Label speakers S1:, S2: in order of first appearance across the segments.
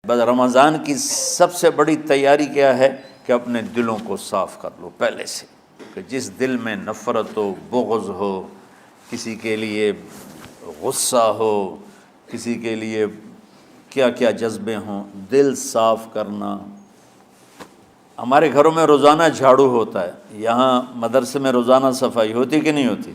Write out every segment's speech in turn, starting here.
S1: بس رمضان کی سب سے بڑی تیاری کیا ہے کہ اپنے دلوں کو صاف کر لو پہلے سے، کہ جس دل میں نفرت ہو، بغض ہو، کسی کے لیے غصہ ہو، کسی کے لیے کیا کیا جذبے ہوں، دل صاف کرنا۔ ہمارے گھروں میں روزانہ جھاڑو ہوتا ہے، یہاں مدرسے میں روزانہ صفائی ہوتی کہ نہیں ہوتی؟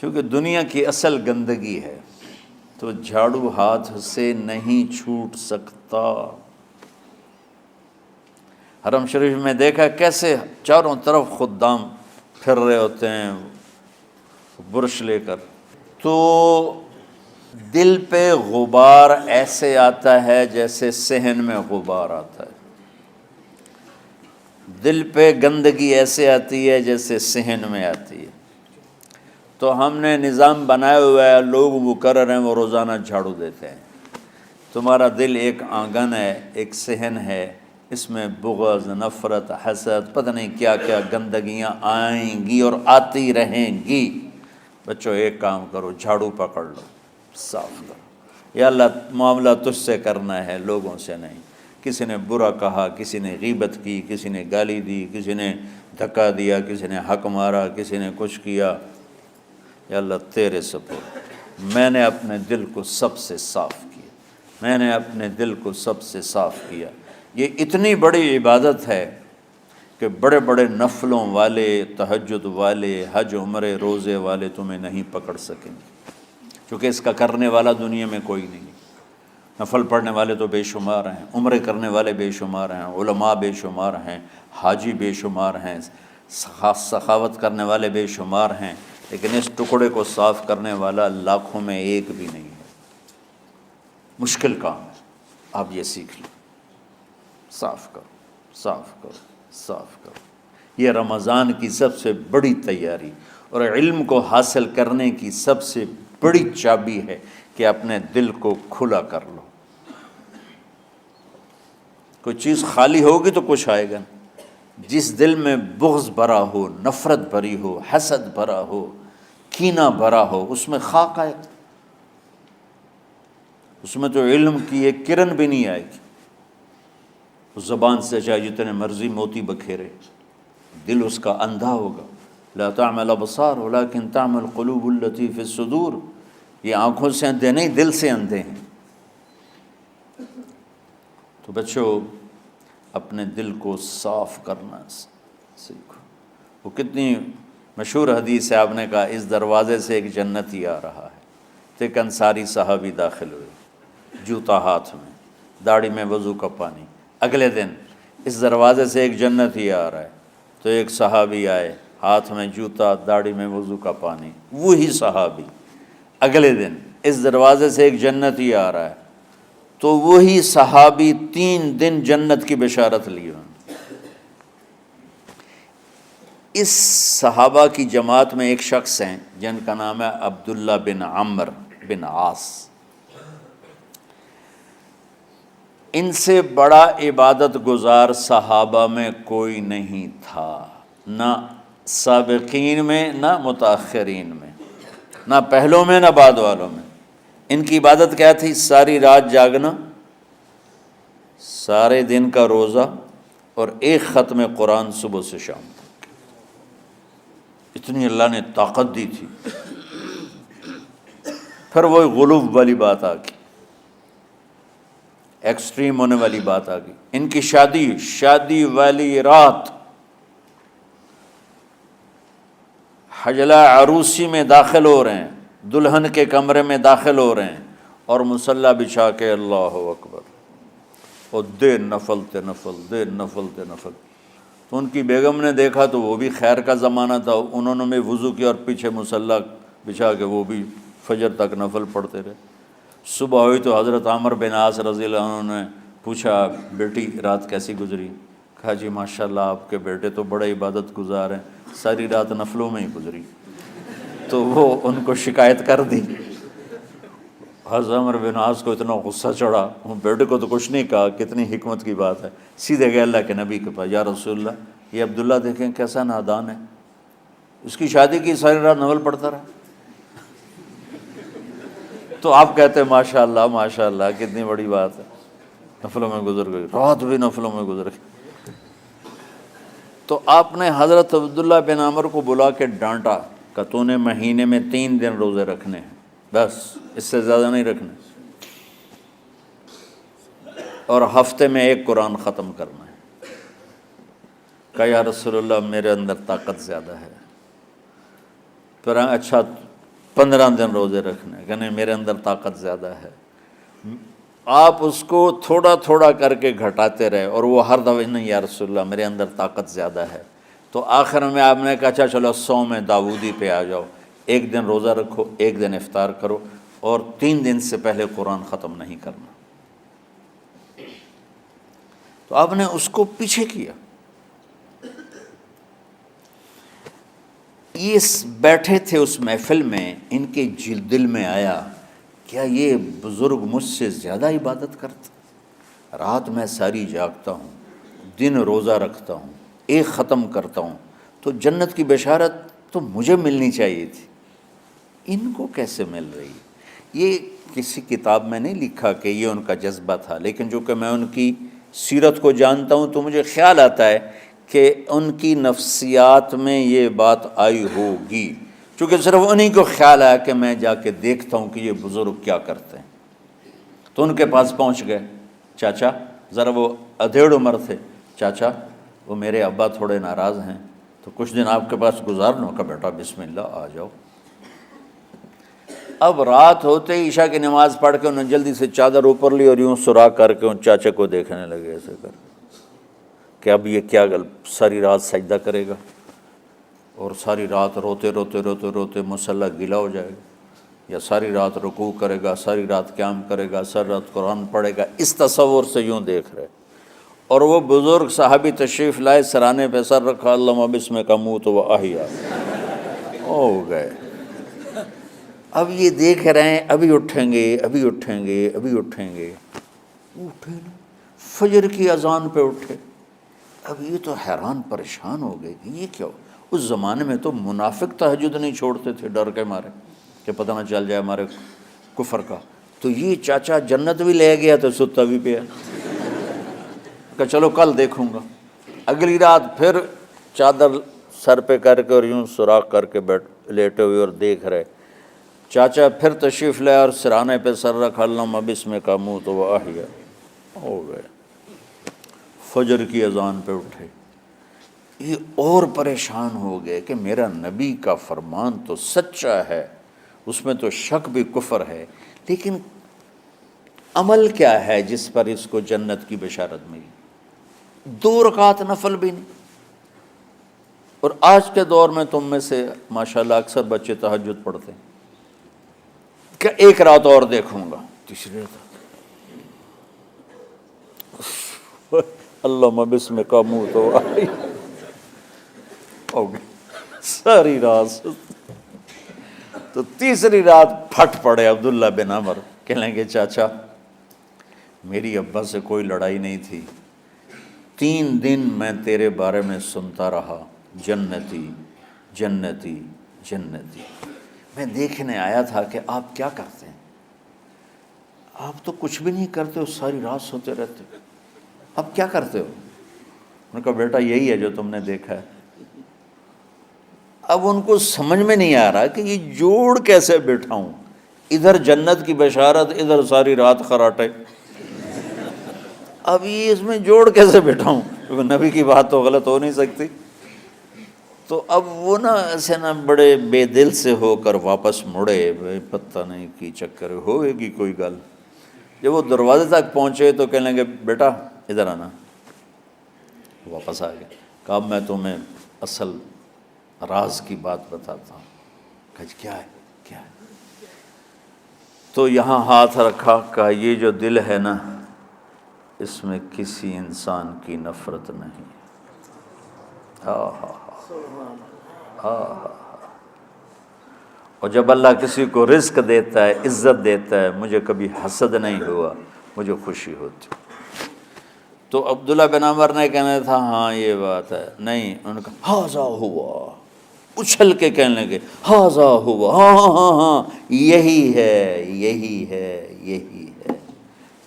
S1: چونکہ دنیا کی اصل گندگی ہے تو جھاڑو ہاتھ سے نہیں چھوٹ سکتا۔ حرم شریف میں دیکھا کیسے چاروں طرف خدام پھر رہے ہوتے ہیں برش لے کر، تو دل پہ غبار ایسے آتا ہے جیسے صحن میں غبار آتا ہے، دل پہ گندگی ایسے آتی ہے جیسے صحن میں آتی ہے۔ تو ہم نے نظام بنایا ہوا ہے، لوگ مقرر ہیں وہ روزانہ جھاڑو دیتے ہیں۔ تمہارا دل ایک آنگن ہے، ایک صحن ہے، اس میں بغض، نفرت، حسد، پتہ نہیں کیا کیا گندگیاں آئیں گی اور آتی رہیں گی۔ بچوں ایک کام کرو، جھاڑو پکڑ لو، صاف کرو۔ یا اللہ معاملہ تجھ سے کرنا ہے، لوگوں سے نہیں۔ کسی نے برا کہا، کسی نے غیبت کی، کسی نے گالی دی، کسی نے دھکا دیا، کسی نے حق مارا، کسی نے کچھ کیا، یا اللہ تیرے سپرد میں نے اپنے دل کو سب سے صاف کیا، میں نے اپنے دل کو سب سے صاف کیا۔ یہ اتنی بڑی عبادت ہے کہ بڑے بڑے نفلوں والے، تہجد والے، حج عمرے روزے والے تمہیں نہیں پکڑ سکیں گے، کیونکہ اس کا کرنے والا دنیا میں کوئی نہیں۔ نفل پڑھنے والے تو بے شمار ہیں، عمرے کرنے والے بے شمار ہیں، علماء بے شمار ہیں، حاجی بے شمار ہیں، سخاوت کرنے والے بے شمار ہیں، لیکن اس ٹکڑے کو صاف کرنے والا لاکھوں میں ایک بھی نہیں ہے۔ مشکل کام ہے، آپ یہ سیکھ لیں، صاف کرو، صاف کرو، صاف کرو۔ یہ رمضان کی سب سے بڑی تیاری اور علم کو حاصل کرنے کی سب سے بڑی چابی ہے کہ اپنے دل کو کھلا کر لو۔ کوئی چیز خالی ہوگی تو کچھ آئے گا۔ جس دل میں بغض بھرا ہو، نفرت بھری ہو، حسد بھرا ہو، کینہ بھرا ہو، اس میں خاک آئے، اس میں تو علم کی ایک کرن بھی نہیں آئے گی۔ اس زبان سے چاہے جتنے مرضی موتی بکھیرے، دل اس کا اندھا ہوگا۔ لا تعمى الابصار ولكن تعمى القلوب التي في الصدور۔ یہ آنکھوں سے اندھے نہیں، دل سے اندھے ہیں۔ تو بچوں اپنے دل کو صاف کرنا سیکھو۔ وہ کتنی مشہور حدیث ہے، آپ نے کہا اس دروازے سے ایک جنتی آ رہا ہے، تو ایک انصاری صحابی داخل ہوئے، جوتا ہاتھ میں، داڑھی میں وضو کا پانی۔ اگلے دن اس دروازے سے ایک جنتی آ رہا ہے، تو ایک صحابی آئے، ہاتھ میں جوتا، داڑھی میں وضو کا پانی، وہی صحابی۔ اگلے دن اس دروازے سے ایک جنتی آ رہا ہے، تو وہی صحابی 3 دن جنت کی بشارت لی انہوں نے۔ اس صحابہ کی جماعت میں ایک شخص ہیں جن کا نام ہے عبداللہ بن عمرو بن عاص۔ ان سے بڑا عبادت گزار صحابہ میں کوئی نہیں تھا، نہ سابقین میں نہ متاخرین میں، نہ پہلوں میں نہ بعد والوں میں۔ ان کی عبادت کیا تھی؟ ساری رات جاگنا، سارے دن کا روزہ، اور ایک ختم قرآن صبح سے شام تک۔ اتنی اللہ نے طاقت دی تھی۔ پھر وہ غلو والی بات آ گئی، ایکسٹریم ہونے والی بات آ گئی۔ ان کی شادی والی رات حجلہ عروسی میں داخل ہو رہے ہیں، دلہن کے کمرے میں داخل ہو رہے ہیں، اور مصلی بچھا کے اللہ اکبر، اور دے نفل تے نفل، دے نفل تے نفل۔ تو ان کی بیگم نے دیکھا تو وہ بھی خیر کا زمانہ تھا، انہوں نے بھی وضو کیا اور پیچھے مصلی بچھا کے وہ بھی فجر تک نفل پڑھتے رہے۔ صبح ہوئی تو حضرت عمرو بن عاص رضی اللہ عنہ نے پوچھا، بیٹی رات کیسی گزری؟ کہا جی ماشاءاللہ آپ کے بیٹے تو بڑے عبادت گزار ہیں، ساری رات نفلوں میں ہی گزری۔ تو وہ ان کو شکایت کر دی۔ حضرت عمرو بن عاص کو اتنا غصہ چڑھا، بیٹے کو تو کچھ نہیں کہا، کتنی حکمت کی بات ہے، سیدھے گئے اللہ کے نبی کے پاس، یا رسول اللہ یہ عبداللہ دیکھیں کیسا نادان ہے، اس کی شادی کی ساری رات نفل پڑھتا رہا۔ تو آپ کہتے ہیں ماشاءاللہ ماشاءاللہ کتنی بڑی بات ہے۔ نفلوں میں گزر گئی، رات بھی نفلوں میں گزر گئی۔ تو آپ نے حضرت عبداللہ بن عمر کو بلا کے ڈانٹا کہ تو نے مہینے میں 3 دن روزے رکھنے ہیں، بس اس سے زیادہ نہیں رکھنے، اور ہفتے میں 1 قرآن ختم کرنا ہے۔ کہا یا رسول اللہ میرے اندر طاقت زیادہ ہے۔ پھر اچھا 15 دن روزے رکھنے، کہ نہیں میرے اندر طاقت زیادہ ہے۔ آپ اس کو تھوڑا تھوڑا کر کے گھٹاتے رہے، اور وہ ہر دفعہ نہیں یا رسول اللہ میرے اندر طاقت زیادہ ہے۔ تو آخر میں آپ نے کہا اچھا چلو صوم داؤدی پہ آ جاؤ، 1 دن روزہ رکھو، 1 دن افطار کرو، اور 3 دن سے پہلے قرآن ختم نہیں کرنا۔ تو آپ نے اس کو پیچھے کیا۔ یہ بیٹھے تھے اس محفل میں، ان کے دل میں آیا کیا یہ بزرگ مجھ سے زیادہ عبادت کرتا؟ رات میں ساری جاگتا ہوں، دن روزہ رکھتا ہوں، 1 ختم کرتا ہوں، تو جنت کی بشارت تو مجھے ملنی چاہیے تھی، ان کو کیسے مل رہی؟ یہ کسی کتاب میں نہیں لکھا کہ یہ ان کا جذبہ تھا، لیکن جو کہ میں ان کی سیرت کو جانتا ہوں تو مجھے خیال آتا ہے کہ ان کی نفسیات میں یہ بات آئی ہوگی، چونکہ صرف انہی کو خیال آیا کہ میں جا کے دیکھتا ہوں کہ یہ بزرگ کیا کرتے ہیں۔ تو ان کے پاس پہنچ گئے، چاچا، ذرا وہ ادھیڑ عمر تھے، چاچا وہ میرے ابا تھوڑے ناراض ہیں، تو کچھ دن آپ کے پاس گزار لوں؟ کا بیٹا بسم اللہ آ جاؤ۔ اب رات ہوتے ہی عشاء کی نماز پڑھ کے انہوں نے جلدی سے چادر اوپر لی اور یوں سراغ کر کے ان چاچا کو دیکھنے لگے ایسے کر کہ اب یہ کیا ساری رات سجدہ کرے گا، اور ساری رات روتے روتے روتے روتے مصلی گیلا ہو جائے گا، یا ساری رات رکوع کرے گا، ساری رات قیام کرے گا، ساری رات قرآن پڑھے گا، اس تصور سے یوں دیکھ رہے۔ اور وہ بزرگ صحابی تشریف لائے، سرانے پہ سر رکھا، اللہم بسمک اموت و احیا، ہو گئے۔ اب یہ دیکھ رہے ہیں ابھی اٹھیں گے، ابھی اٹھیں گے، ابھی اٹھیں گے، اٹھے نا، فجر کی اذان پہ اٹھے۔ اب یہ تو حیران پریشان ہو گئے کہ یہ کیا ہو؟ اس زمانے میں تو منافق تہجد نہیں چھوڑتے تھے ڈر کے مارے کہ پتہ نہ چل جائے ہمارے کفر کا، تو یہ چاچا جنت بھی لے گیا تو ستا بھی پیا کہ چلو کل دیکھوں گا۔ اگلی رات پھر چادر سر پہ کر کے اور یوں سوراخ کر کے لیٹے ہوئے اور دیکھ رہے۔ چاچا پھر تشریف لائے اور سرانے پہ سر رکھا، اللہم بسمک اموت و احیا، ہو گئے۔ فجر کی اذان پہ اٹھے، یہ اور پریشان ہو گئے کہ میرا نبی کا فرمان تو سچا ہے، اس میں تو شک بھی کفر ہے، لیکن عمل کیا ہے جس پر اس کو جنت کی بشارت ملی؟ 2 رکعت نفل بھی نہیں۔ اور آج کے دور میں تم میں سے ماشاءاللہ اکثر بچے تہجد پڑھتے ہیں کہ 1 رات اور دیکھوں گا، تیسری رات اللہم بسمک اموت و احیا، ہو گئی ساری رات۔ تو تیسری رات پھٹ پڑے عبداللہ بن عمر، کہنے لگے چاچا میری ابا سے کوئی لڑائی نہیں تھی، 3 دن میں تیرے بارے میں سنتا رہا، جنتی جنتی جنتی۔ میں دیکھنے آیا تھا کہ آپ کیا کرتے ہیں، آپ تو کچھ بھی نہیں کرتے ہو، ساری رات سوتے رہتے ہو، اب کیا کرتے ہو؟ انہوں نے کہا بیٹا یہی ہے جو تم نے دیکھا ہے۔ اب ان کو سمجھ میں نہیں آ رہا کہ یہ جوڑ کیسے بٹھاؤں، ادھر جنت کی بشارت، ادھر ساری رات خراٹے، اب یہ اس میں جوڑ کیسے بٹھاؤں، کیونکہ نبی کی بات تو غلط ہو نہیں سکتی۔ تو اب وہ نا ایسے نا بڑے بے دل سے ہو کر واپس مڑے، پتہ نہیں کی چکر ہوئے گی کوئی گل۔ جب وہ دروازے تک پہنچے تو کہنے لگے بیٹا ادھر آنا، واپس آ گئے۔ کہا میں تمہیں اصل راز کی بات بتاتا ہوں۔ کہا کیا ہے کیا ہے؟ تو یہاں ہاتھ رکھا، کہا یہ جو دل ہے نا اس میں کسی انسان کی نفرت نہیں۔ اور جب اللہ کسی کو رزق دیتا ہے، عزت دیتا ہے، مجھے کبھی حسد نہیں ہوا، مجھے خوشی ہوتی۔ تو عبداللہ بن عمر نے کہنا تھا ہاں یہ بات ہے، نہیں، انہوں نے کہا ہاذا ہوا، اچھل کے کہنے لگے ہاذا ہوا، ہاں ہاں ہاں ہاں یہی ہے یہی ہے یہی ہے۔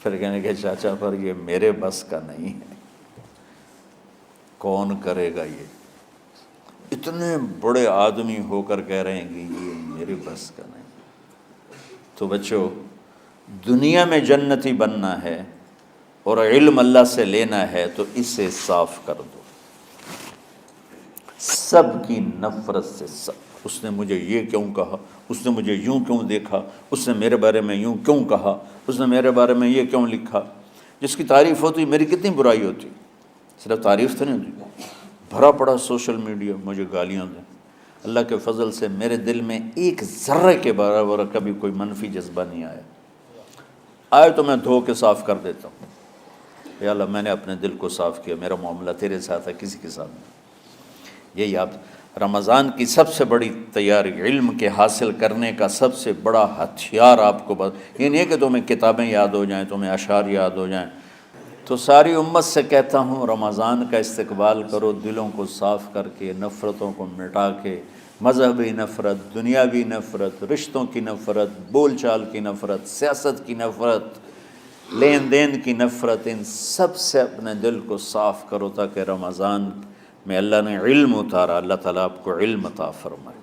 S1: پھر کہنے کہ چاچا پر یہ میرے بس کا نہیں ہے، کون کرے گا یہ؟ اتنے بڑے آدمی ہو کر کہہ رہے ہیں کہ یہ میرے بس کا نہیں۔ تو بچوں، دنیا میں جنتی بننا ہے اور علم اللہ سے لینا ہے تو اسے صاف کر دو، سب کی نفرت سے۔ سب، اس نے مجھے یہ کیوں کہا، اس نے مجھے یوں کیوں دیکھا، اس نے میرے بارے میں یوں کیوں کہا، اس نے میرے بارے میں یہ کیوں لکھا۔ جس کی تعریف ہوتی میری کتنی برائی ہوتی، صرف تعریف تو نہیں ہوتی، بھرا پڑا سوشل میڈیا مجھے گالیاں دیں۔ اللہ کے فضل سے میرے دل میں ایک ذرے کے برابر کبھی کوئی منفی جذبہ نہیں آیا، آئے تو میں دھو کے صاف کر دیتا ہوں، یا اللہ میں نے اپنے دل کو صاف کیا، میرا معاملہ تیرے ساتھ ہے، کسی کے ساتھ نہیں۔ یہی آپ رمضان کی سب سے بڑی تیاری، علم کے حاصل کرنے کا سب سے بڑا ہتھیار آپ کو یہ نہیں ہے کہ تمہیں کتابیں یاد ہو جائیں، تمہیں اشعار یاد ہو جائیں۔ تو ساری امت سے کہتا ہوں رمضان کا استقبال کرو، دلوں کو صاف کر کے، نفرتوں کو مٹا کے، مذہبی نفرت، دنیاوی نفرت، رشتوں کی نفرت، بول چال کی نفرت، سیاست کی نفرت، لین دین کی نفرت، ان سب سے اپنے دل کو صاف کرو تاکہ رمضان میں اللہ نے علم اتارا، اللہ تعالیٰ آپ کو علم عطا فرمائے،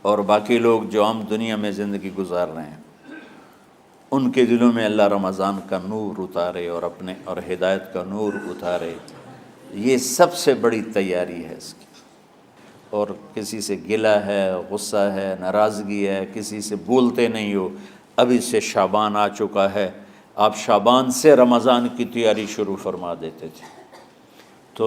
S1: اور باقی لوگ جو عام دنیا میں زندگی گزار رہے ہیں ان کے دلوں میں اللہ رمضان کا نور اتارے اور ہدایت کا نور اتارے۔ یہ سب سے بڑی تیاری ہے اس کی۔ اور کسی سے گلہ ہے، غصہ ہے، ناراضگی ہے، کسی سے بولتے نہیں ہو، ابھی سے شعبان آ چکا ہے، آپ شعبان سے رمضان کی تیاری شروع فرما دیتے تھے، تو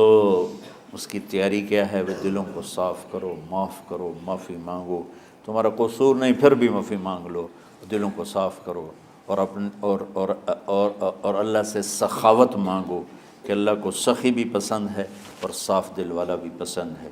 S1: اس کی تیاری کیا ہے؟ وہ دلوں کو صاف کرو، معاف کرو، معافی مانگو، تمہارا قصور نہیں پھر بھی معافی مانگ لو، دلوں کو صاف کرو، اور اللہ سے سخاوت مانگو کہ اللہ کو سخی بھی پسند ہے اور صاف دل والا بھی پسند ہے۔